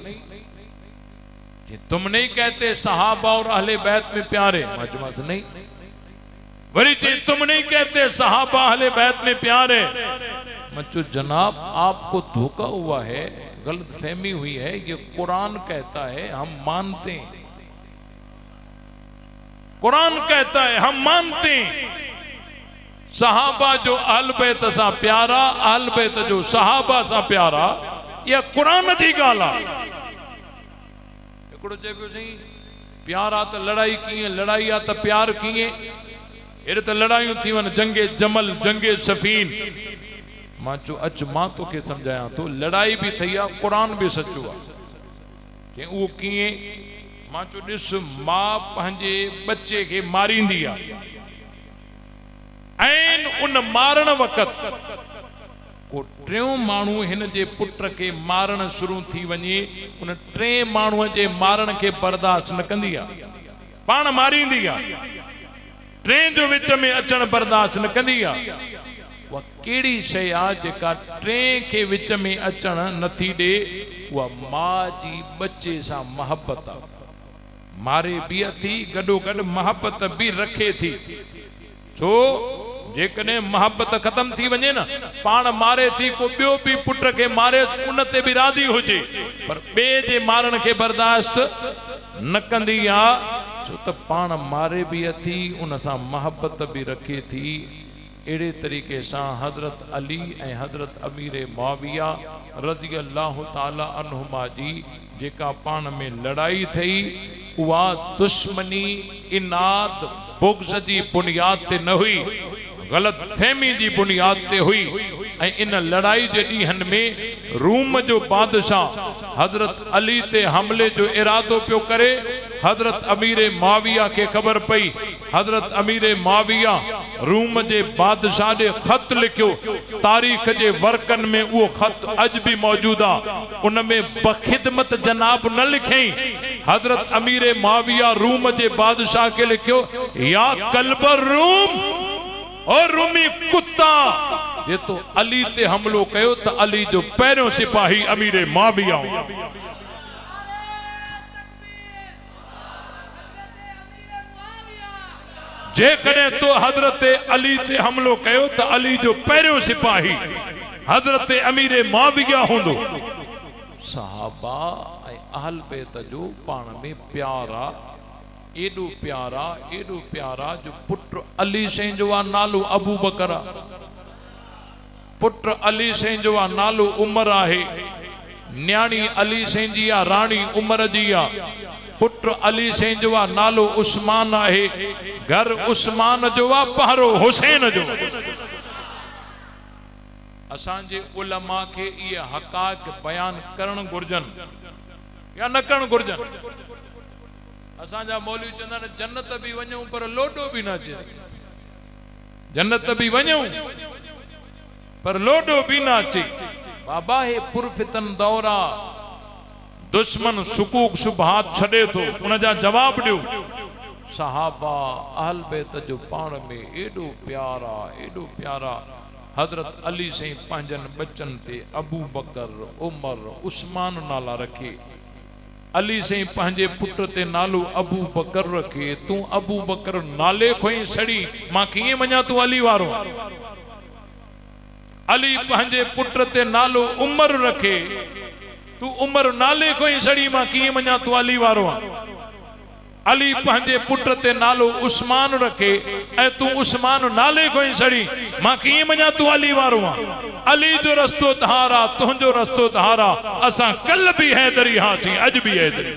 कि तुम नहीं कहते सहाबा और अहले बैत में प्यार है। मां चुमास नहीं। वरी जी तुम नहीं कहते सहाबा अहले बैत में प्यार है। मैं चो जनाब आपको धोखा हुआ है, गलत फहमी हुई है, ये कुरान कहता है हम मानते हैं, कुरान कहता है हम मानते हैं। सहाबा जो अहल बैत सा प्यारा, अहल बैत जो सहाबा सा प्यारा, यह कुरान जी गाल आ। एकड़ो चए पियो सही प्यारा तो लड़ाई कीअं, लड़ाई आ तो प्यार कीअं? एड़े तो लड़ाइयूं थी वन, जंगे जमल, जंगे सफीन। मां चो अच मां तोखे समझाया तो, लड़ाई भी थी आ, कुरान भी सच्चो आ। के वो कीअं? मां चो ॾिस, मां पंहिंजे बच्चे के मारींदी आ, ऐन उन मारण वक़्त को टियों माण्हू हिन जे पुट के मारण शुरू थी वञे, उन टे माण्हूअ जे मारण के बर्दाश्त न कंदी आ, पाण मारींदी आ। टे जो विच में अचण बर्दाश्त न कंदी आ। वह केड़ी शय आ जेका टे के विच में अचण नथी दे? वह मां जी बच्चे सा मोहब्बत आ। मारे भी थी, गडो गड मोहब्बत भी रखे थी। छो जेकॾहिं मोहब्बत खत्म थी वञे न, पाण मारे थी को ॿियो बि पुट खे मारे उन ते बि राज़ी हुजे, पर ॿिए जे मारण खे बर्दाश्त न कंदी आहे, छो त पाण मारे बि अथी, उन सां मोहब्बत बि रखे थी। अहिड़े तरीक़े सां हज़रत अली ऐं हज़रत अमीर मुआविया रज़ी अल्लाह ताला अन्हुमा जी जेका पाण में लड़ाई थई, उहा दुश्मनी इनाद बुग़्ज़ जी बुनियाद ते न हुई, गलत फहमी जी बुनियाद ते हुई। ऐं इन लड़ाई जे ॾींहनि में रूम जो बादशाह हज़रत अली ते हमले जो इरादो पियो करे। हज़रत अमीर मुआविया खे ख़बर पई, हज़रत अमीर मुआविया रूम जे बादशाह ॾे ख़त लिखियो। तारीख़ जे वर्कन में उहो ख़त अॼु बि मौजूद आहे, उन में बख़िदमत जनाब न लिखई। हज़रत अमीर मुआविया रूम जे बादशाह के लिखियो, या कल्ब रूम, और रूमी कुत्ता, जे तो अली ते हमलो कयो त अली जो पहिरियों सिपाही अमीर मुआविया हो। जेकॾहिं तो हज़रत अली ते हमलो कयो त अली जो पहिरियों सिपाही हज़रत अमीर मुआविया हूंदो। सहाबा ऐं अहल बैत जो पाण में प्यार आहे, एडो प्यारा जो पुत्र अली साईं जो आहे नालो अबू बकर आहे, पुत्र अली साईं जो आहे नालो उमर आहे, न्याणी अली साईं जी आहे राणी उमर जी आहे, पुत्र अली साईं जो आहे नालो उस्मान आहे, घर उस्मान जो आहे, पहरो हुसैन जो। असांजे उलमा खे इहे हक़ाइक़ बयान करण घुर्जनि या न करण घुर्जनि। असांजा मौलवी चवंदा आहिनि जन्नत बि वञूं पर लोडो बि न अचे, जन्नत बि वञूं पर लोडो बि न अचे। बाबा हे पुरफितन दौरा, दुश्मन सुकूक शुबहात छॾे थो, उन जा जवाब ॾियो। सहाबा अहल बैत जो पाण में एॾो प्यारा, एॾो प्यारा। हज़रत अली साईं पंहिंजनि बचनि ते अबू बकर, उमर, उस्मान नाला रखे। अली साईं पंहिंजे पुट ते नालो अबू बकर रखे। तूं अबू बकर नाले खो ई सड़ी, मां कीअं मञा तूं अली वारो। अली पंहिंजे पुट ते नालो उमर रखे, तूं उमर नाले खो ई सड़ी, मां कीअं मञा तूं अली वारो। अली पंहिंजे पुट ते नालो उस्मान रखे ऐं तूं उस्मान नाले खो ई सड़ी, मां कीअं मञा तूं अली वारो आहे। अली जो रस्तो धारा, तुंहिंजो रस्तो धारा। असां कल भी हैदरी हासीं, अॼु भी हैदरी।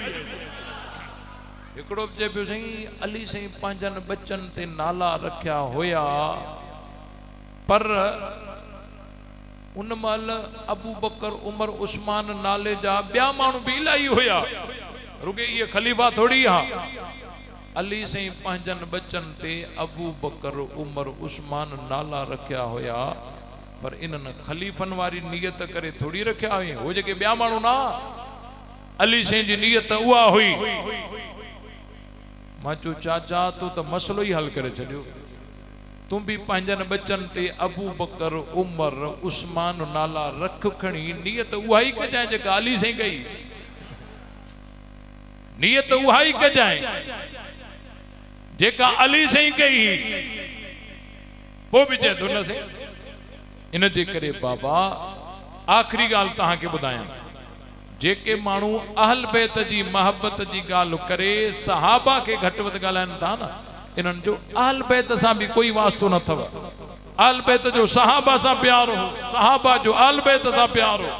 हिकिड़ो चए पियो साईं अली साईं पंहिंजनि बचनि ते नाला रखिया हुया, पर उन महिल अबू बकर, उमर, उस्मान नाले जा ॿिया माण्हू बि इलाही हुया, रुगे ये खलीफा थोड़ी हा। अली साईं पंहिंजनि बचनि ते अबू बकर, उमर, उस्मान नाला रखिया हुया, पर इन्हनि खलीफनि वारी नियत करे थोड़ी रखिया हुई, हो जेके ॿिया माण्हू ना। अली साईं जी नियत उहा हुई। मां चयो चाचा तूं त मसलो ई हल करे छॾियो, तूं भी पंहिंजनि बचनि ते अबू बकर, उमर, उस्मान नाला रख खणी। नियत उहा ई कजांइ जेका अली साईं कई, नियत उहा ई कजांइ जेका अली साईं कई। पोइ बि चए थो न साईं। इन जे करे बाबा आख़िरी ॻाल्हि तव्हांखे ॿुधायां, जेके माण्हू अहल बैत जी मोहब्बत जी ॻाल्हि करे सहाबा खे घटि वधि ॻाल्हाइनि था न, इन्हनि जो अहल बैत सां बि कोई वास्तो न अथव। अहल बैत जो सहाबा सां प्यार हो, सहाबा जो अहल बैत सां प्यार हो।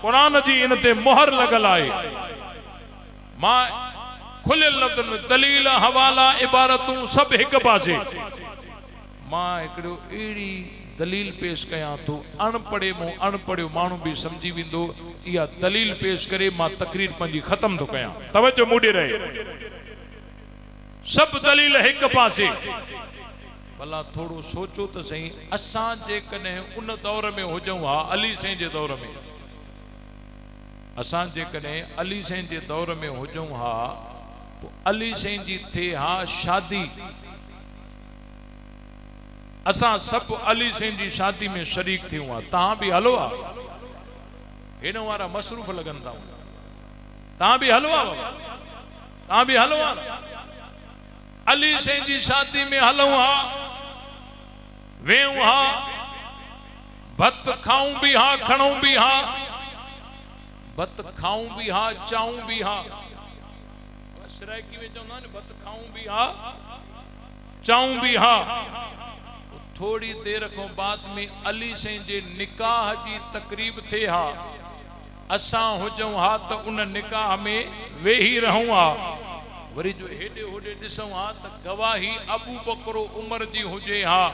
क़ुरान जी इन ते मोहर लॻल आहे। मां खुलियल लफ़्ज़न में दलील, हवाला, इबारतूं सभु हिकु पासे। मां हिकिड़ो अहिड़ी दलील पेश कयां थो, अणपढ़ियो माण्हू भी समझी वेंदो। इहा दलील पेश करे मां तकरीर पंहिंजी ख़त्म थो कयां, तवज्जो मूंॾे रहे। सभु दलील हिकु पासे। भला थोड़ो सोचो त सही, असां जेकॾहिं उन दौर में हुजूं हा, अली साईं जे दौर में, असां जेकॾहिं अली साईं जे दौर में हुजूं हा, तो अली साईं जी थिए हा शादी, असां सब अली साईं जी शादी में शरीक थियूं हा। तव्हां भी हलो हा, हेॾ वारा मसरूफ़ लॻनि था, तव्हां भी हलो हा, तव्हां भी हलो हा, अली साईं जी शादी में हलूं हा। वेहूं हा, भत खाऊं भी हा, खणूं भी हा, भत खाऊं भी हा, चाऊं भी हा। सराइकी में चवंदा आहिनि भत खाऊं भी हा, चाऊं भी हा। थोड़ी देर को बाद में अली साईं जे निकाह जी तकरीब थे हा। असां हुजूं हा तो उन निकाह में वेही रहूं हा। वरी जो हेडे होडे ॾिसूं हा त गवाही अबू बकरो उमर जी हुजे हा।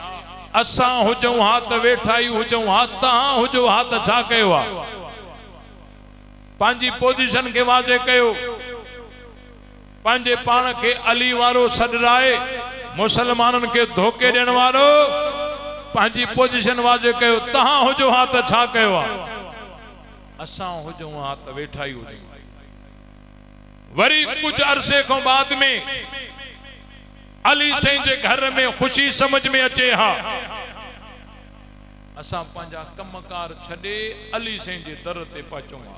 असां हुजूं हा त वेठा ई हुजूं हा, तहां हुजो हा त छा कयो हा? पंहिंजी पोजीशन खे वाज़े कयो, पंहिंजे पाण खे अली वारो सॾराए मुसलमाननि खे धोखे ॾियण वारो पंहिंजी पोजीशन वाज़े कयो। तहां हुजो हा त छा कयो आहे? असां हुजूं हा त वेठा ई हुजूं। वरी कुछ अरसे को बाद में अली साईं जे घर में खुशी समझ में अचे हा। असां पंहिंजा कमकार छॾे अली साईं जे दर ते पहुचूं हा।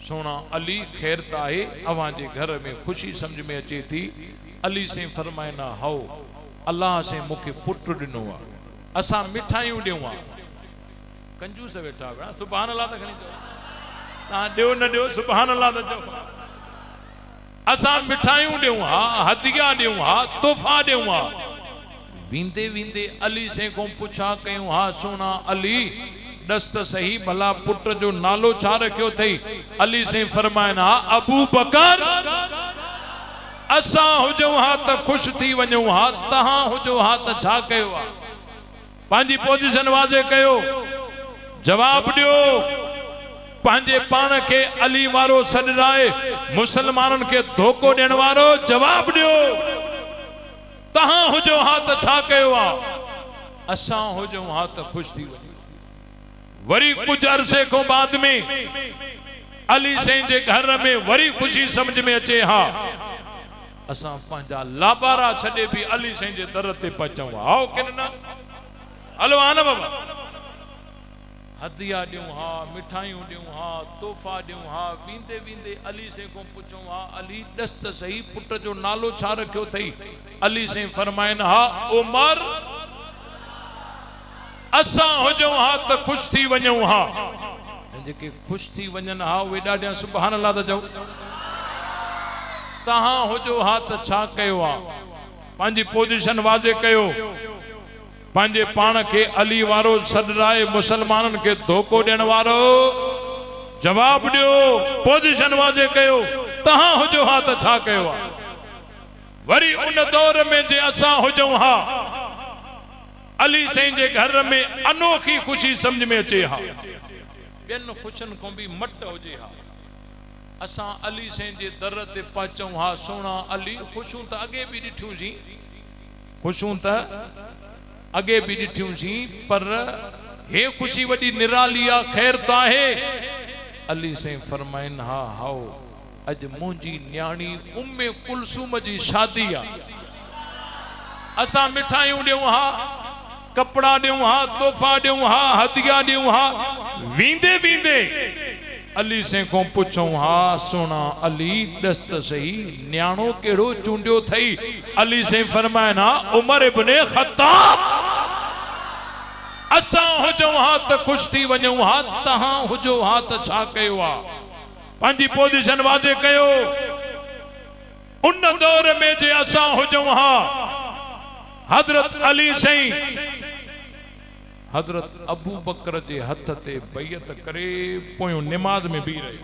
सोना अली खैर ताहे, अवां जे घर में खुशी समझ में अचे थी। अली साईं फरमाइना हाओ अल्लाह से मुखे पुट ॾिनो आ, असां मिठाइयूं ॾियूं हा। कंजूस वेठा हुआ, सुभान अल्लाह त खणी चओ, तव्हां ॾियो न ॾियो सुभान अल्लाह त चओ। असां मिठाइयूं ॾियूं हा, हदिया ॾियूं हा, तोहफ़ा ॾियूं हा। वींदे वींदे अली साईं को पुछा कयूं हा, सोना अली दस त सही भला पुट जो नालो छा रखियो थई? अली साईं फरमाइना अबू बकर। असां हुजूं हा त खुश थी वञूं हा, तहां हुजो हा त छा कयो आहे? पंहिंजी पोजीशन वाज़े कयो, जवाब ॾियो। पंहिंजे पाण खे अली वारो सॾराए मुसलमाननि खे धोखो ॾियण वारो जवाब ॾियो। तहां हुजो हा त छा कयो आहे? असां हुजूं हा त खुश थी वञूं। वरी कुछ अरसे को बाद में अली साईं जे घर में वरी खुशी समझ में अचे हा। असां पंहिंजा लाबारा छॾे भी अली साईं जे दर ते पहुचूं। आओ किन न हलो आ न बाबा, हदिया ॾियूं हा, मिठाइयूं ॾियूं हा, तोहफ़ा ॾियूं हा। वींदे वींदे अली साईं को पुछूं हा, अली दस त सही पुट जो नालो छा रखियो थई? अली साईं फरमाइन हा उमर। असां हुजूं हा त खुश थी वञूं हा। जेके खुश थी वञनि हा उहे ॾाढा सुभान अल्लाह त चओ। तहां हुजो हा त छा कयो आहे? पंहिंजी पोजीशन वाज़े कयो, पंहिंजे पाण खे अली वारो सॾराए मुसलमाननि खे धोखो ॾियण वारो जवाब ॾियो। पोजीशन वाज़े कयो, तहां हुजो हा त छा कयो आहे? वरी उन दौर में जे असां हुजूं हा, अली साईं जे घर में अनोखी खुशी समझ में अचे हा। ॿियनि खुशियुनि को भी मट हुजे हा। असां अली साईं जे दर ते पहुचूं हा। सोना अली खुशियूं त अॻे भी ॾिठियूं सी, खुशियूं त अॻे भी ॾिठियूं सी, पर हे खुशी वॾी निराली आहे, ख़ैर त आहे। अली साईं फरमाइन हा हाओ अज मुंहिंजी न्याणी उम्मे कुलसूम जी शादी आहे। असां मिठाइयूं ॾियूं हा, कपड़ा ॾियूं हा, तोहफ़ा ॾियूं हा, हदिया ॾियूं हा। वींदे वींदे अली साईं को पुछूं हा, सोना अली दस त सही न्याणो केड़ो चूंडियो थई? अली साईं फरमाइन हा उमर इब्ने ख़त्ताब। असां हुजूं हा त खुश थी वञूं हा, तहां हुजो हा त छा कयो आहे? पंहिंजी पोजीशन वाज़े कयो। उन दौर में जे असां हुजूं हा, हजरत अली साईं हजरत अबू बकर जे हथ ते बैयत करे पोयों निमाज में बीह रहे।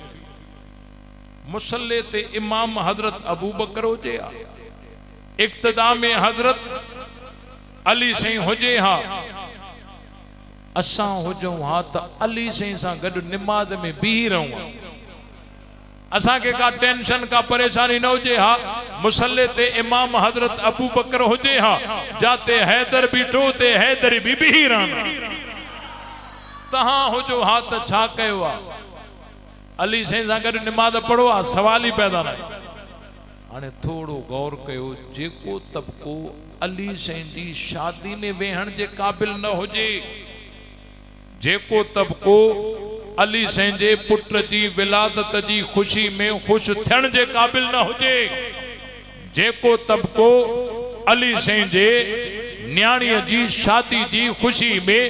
मुसल्ले ते इमाम हजरत अबू बकर हुजे हा, इक्तदा में हजरत अली साईं हुजे हा। असां हुजूं हा त अली साईं सां गॾु निमाज में बीह रहूं। असां के का टेंशन का परेशानी न हुजे हा। मुसल्ले ते इमाम हजरत अबू बकर हुजे हा, जाते हैदर बीठो ते हैदर भी बीह रहना। तहां हुजो हा त छा कयो आहे? अली साईं सां गॾु निमाज पढ़ो आहे, सवाल ही पैदा न। हाणे थोड़ो गौर कयो, जेको तबको अली साईं जी शादी में वेहण जे काबिल न हुजे, जेको तबको अली साईं जे पुट जी विलादत जी खुशी में खुश थियण जे काबिल न हुजे, जेको तबको अली साईं जे न्याणीअ जी शादी जी खुशी में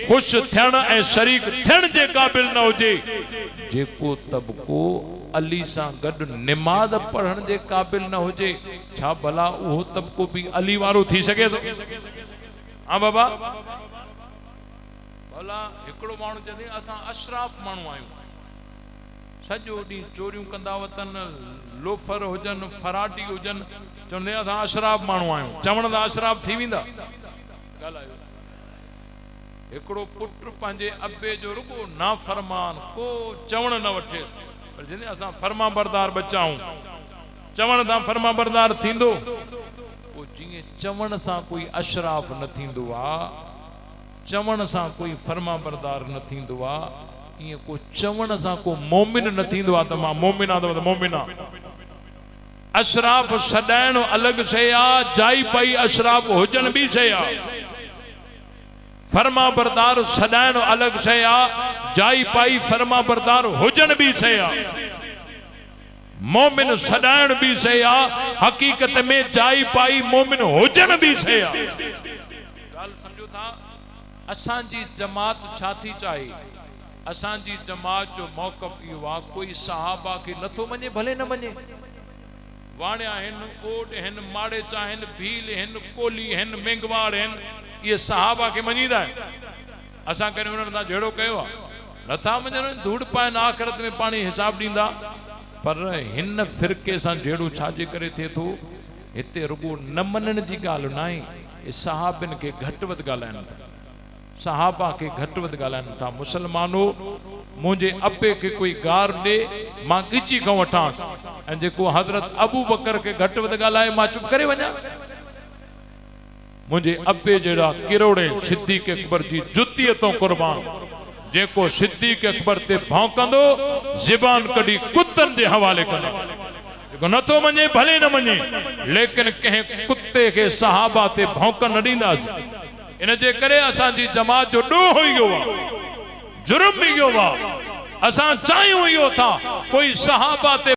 खुश थियण ऐं शरीक थियण जे क़ाबिल न हुजे, जेको तबको अली सां गॾु निमाज़ पढ़ण जे क़ाबिल न हुजे, छा भला उहो तबको भी अली वारो थी सके थो? हाँ बाबा, भला हिकिड़ो माण्हू चवंदे असां अशराफ माण्हू आहियूं, सॼो ॾींहुं चोरियूं कंदा वतन, लोफर हुजनि, फराटी हुजनि, चवंदे असां अशराफ माण्हू आहियूं, चवण ता अशराफ थी वेंदा? ॻाल्हायो। हिकिड़ो पुट पंहिंजे अबे जो रुगो नाफरमान को चवण न वठे, पर जिंदे असां फर्मा बरदार बच्चा आहियूं, चवण तां फर्मा बरदार थींदो? पोइ जीअं चवण सां कोई अशराफ न थींदो आहे, चवण सां कोई फर्मा बरदार न थींदो आहे, ईअं को चवण सां को मोमिन न थींदो आहे त मां मोमिन आहियां त मोमिन आहियां। अशराफ सॾाइण अलॻि शइ आहे, जाई पाई अशराफ हुजन बि शइ आहे। फर्मा बरदार सॾाइण अलॻि शइ आहे, जाई पाई फर्मा बरदार हुजन बि शइ आहे। मोमिन सॾाइण बि शइ आहे, हक़ीक़त में जाई पाई मोमिन हुजन बि शइ आहे। ॻाल्हि सम्झो था? असांजी जमात छा थी चाहे? असांजी जमात जो मौक़िफ़ इहो आहे, कोई सहाबा खे नथो मञे भले न मञे, वाणिया आहिनि, ओड आहिनि, माड़ेचा आहिनि, भील आहिनि, कोली आहिनि, मेंगवाड़ आहिनि, इहे सहाबा खे मञीदा आहिनि। असां कॾहिं उन्हनि सां जहिड़ो कयो आहे? नथा मञनि, धूड़ पाइनि, आख़िरत में पाणी हिसाब ॾींदा। पर हिन फ़िरके सां जहिड़ो छाजे करे थिए थो, हिते रुगो न मञण जी ॻाल्हि न आहे, सहाबनि खे घटि वधि ॻाल्हाइनि था, सहाबा के घट वध गालान था। मुसलमानो मुझे अबे के कोई गार दे मां गिची खां वठांस, ऐं जेको हजरत अबू बकर के घट वध गालाए मां चुप करे वञा। मुझे अबे जड़ा किरोड़े सिद्दीक अकबर जी जुत्ती तो कुर्बान, जेको सिद्दीक अकबर ते भौंकंदो ज़बान कड़ी कुत्तन जे हवाले कंदो। जेको नथो मञे भले न मञे, लेकिन कहीं कुत्ते के सहाबा ते भौंकन न ॾींदासीं। इन जे करे असांजी जमात जो ॾोह इहो आहे, जुर्म इहो आहे, असां चाहियूं इहो था कोई सहाबा ते